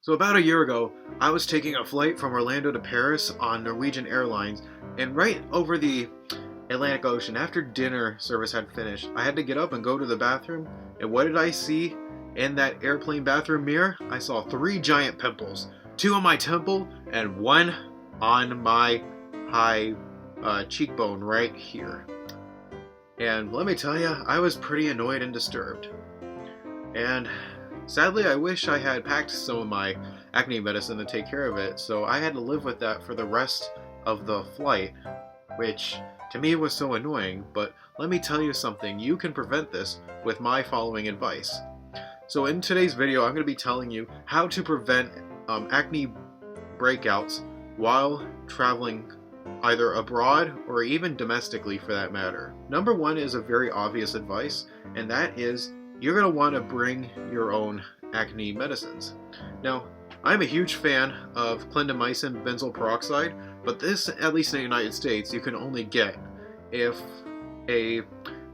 So about a year ago, I was taking a flight from Orlando to Paris on Norwegian Airlines, and right over the Atlantic Ocean, after dinner service had finished, I had to get up and go to the bathroom, and what did I see in that airplane bathroom mirror? I saw three giant pimples, two on my temple and one on my high cheekbone right here. And let me tell you, I was pretty annoyed and disturbed. And sadly, I wish I had packed some of my acne medicine to take care of it, so I had to live with that for the rest of the flight, which to me was so annoying. But let me tell you something, you can prevent this with my following advice. So in today's video, I'm going to be telling you how to prevent acne breakouts while traveling either abroad or even domestically for that matter. Number one is a very obvious advice, and that is you're going to want to bring your own acne medicines. Now, I'm a huge fan of clindamycin benzoyl peroxide, but this, at least in the United States, you can only get if a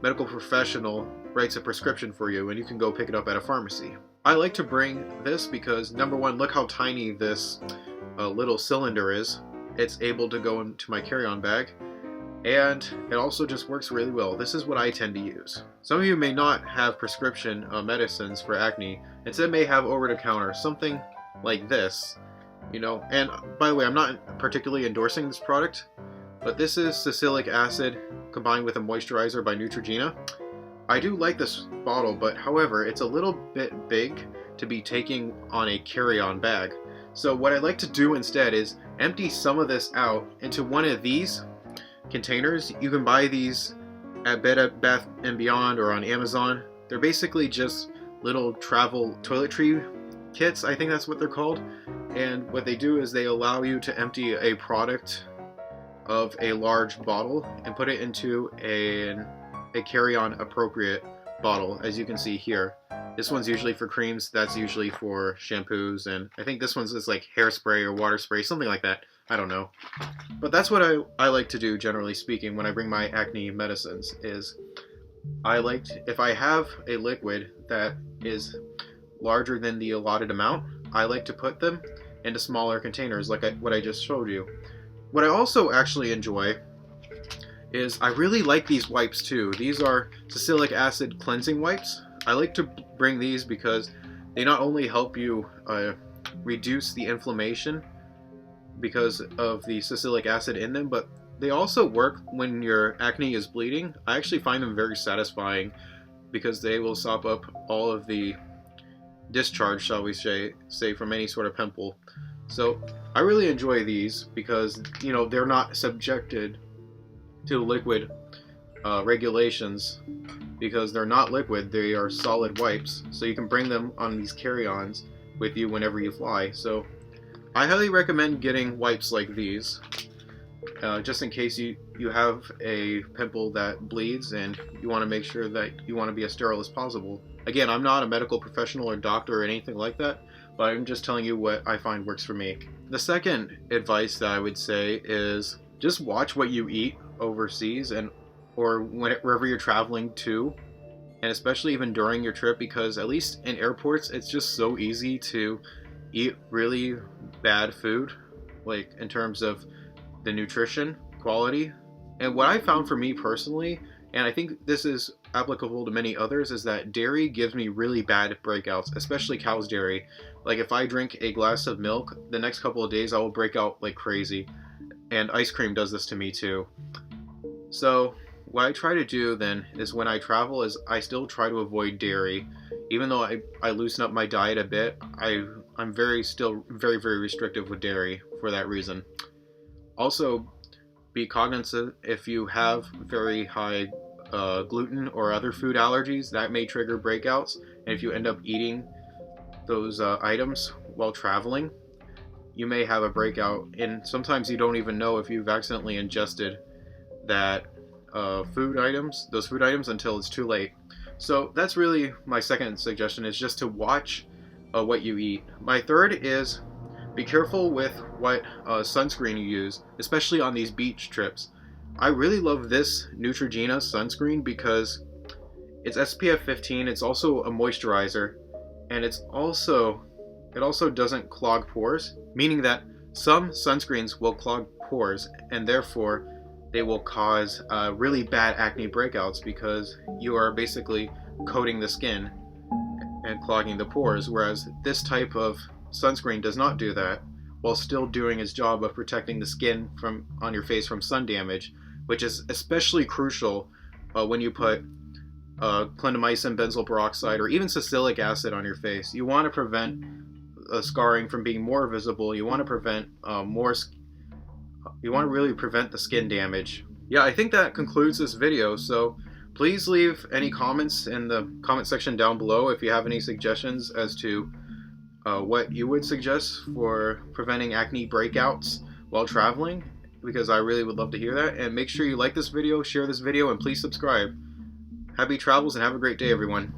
medical professional writes a prescription for you and you can go pick it up at a pharmacy. I like to bring this because, number one, look how tiny this little cylinder is. It's able to go into my carry-on bag, and it also just works really well. This is what I tend to use. Some of you may not have prescription medicines for acne, instead may have over-the-counter, something like this, you know. And by the way, I'm not particularly endorsing this product, but this is salicylic acid combined with a moisturizer by Neutrogena. I do like this bottle, but however, it's a little bit big to be taking on a carry-on bag. So what I like to do instead is empty some of this out into one of these containers. You can buy these at Bed Bath & Beyond or on Amazon. They're basically just little travel toiletry kits, I think that's what they're called. And what they do is they allow you to empty a product of a large bottle and put it into a carry-on appropriate bottle, as you can see here. This one's usually for creams, that's usually for shampoos, and I think this one's just like hairspray or water spray, something like that. I don't know. But that's what I like to do, generally speaking, when I bring my acne medicines, is if I have a liquid that is larger than the allotted amount, I like to put them into smaller containers like what I just showed you. What I also actually enjoy is I really like these wipes too. These are salicylic acid cleansing wipes. I like to bring these because they not only help you reduce the inflammation because of the salicylic acid in them, but they also work when your acne is bleeding. I actually find them very satisfying because they will sop up all of the discharge, shall we say from any sort of pimple. So I really enjoy these because, you know, they're not subjected to liquid regulations because they're not liquid, they are solid wipes, so you can bring them on these carry-ons with you whenever you fly. So I highly recommend getting wipes like these, just in case you have a pimple that bleeds and you want to make sure that you want to be as sterile as possible. Again, I'm not a medical professional or doctor or anything like that, but I'm just telling you what I find works for me. The second advice that I would say is just watch what you eat overseas or wherever you're traveling to, and especially even during your trip, because at least in airports it's just so easy to eat really bad food, like in terms of the nutrition quality. And what I found for me personally, and I think this is applicable to many others, is that dairy gives me really bad breakouts, especially cow's dairy. Like if I drink a glass of milk, the next couple of days I will break out like crazy. And ice cream does this to me too. So what I try to do then is when I travel is I still try to avoid dairy. Even though I loosen up my diet a bit, I'm still very restrictive with dairy for that reason. Also, be cognizant if you have very high gluten or other food allergies, that may trigger breakouts. And if you end up eating those items while traveling, you may have a breakout, and sometimes you don't even know if you've accidentally ingested those food items until it's too late. So that's really my second suggestion, is just to watch what you eat. My third is be careful with what sunscreen you use, especially on these beach trips. I really love this Neutrogena sunscreen because it's SPF 15, it's also a moisturizer, and it's also It also doesn't clog pores, meaning that some sunscreens will clog pores and therefore they will cause really bad acne breakouts because you are basically coating the skin and clogging the pores, whereas this type of sunscreen does not do that while still doing its job of protecting the skin on your face from sun damage, which is especially crucial when you put clindamycin, benzoyl peroxide, or even salicylic acid on your face. You want to prevent scarring from being more visible. You want to prevent you want to really prevent the skin damage. Yeah, I think that concludes this video, so please leave any comments in the comment section down below if you have any suggestions as to what you would suggest for preventing acne breakouts while traveling, because I really would love to hear that. And make sure you like this video, share this video, and please subscribe. Happy travels and have a great day, everyone.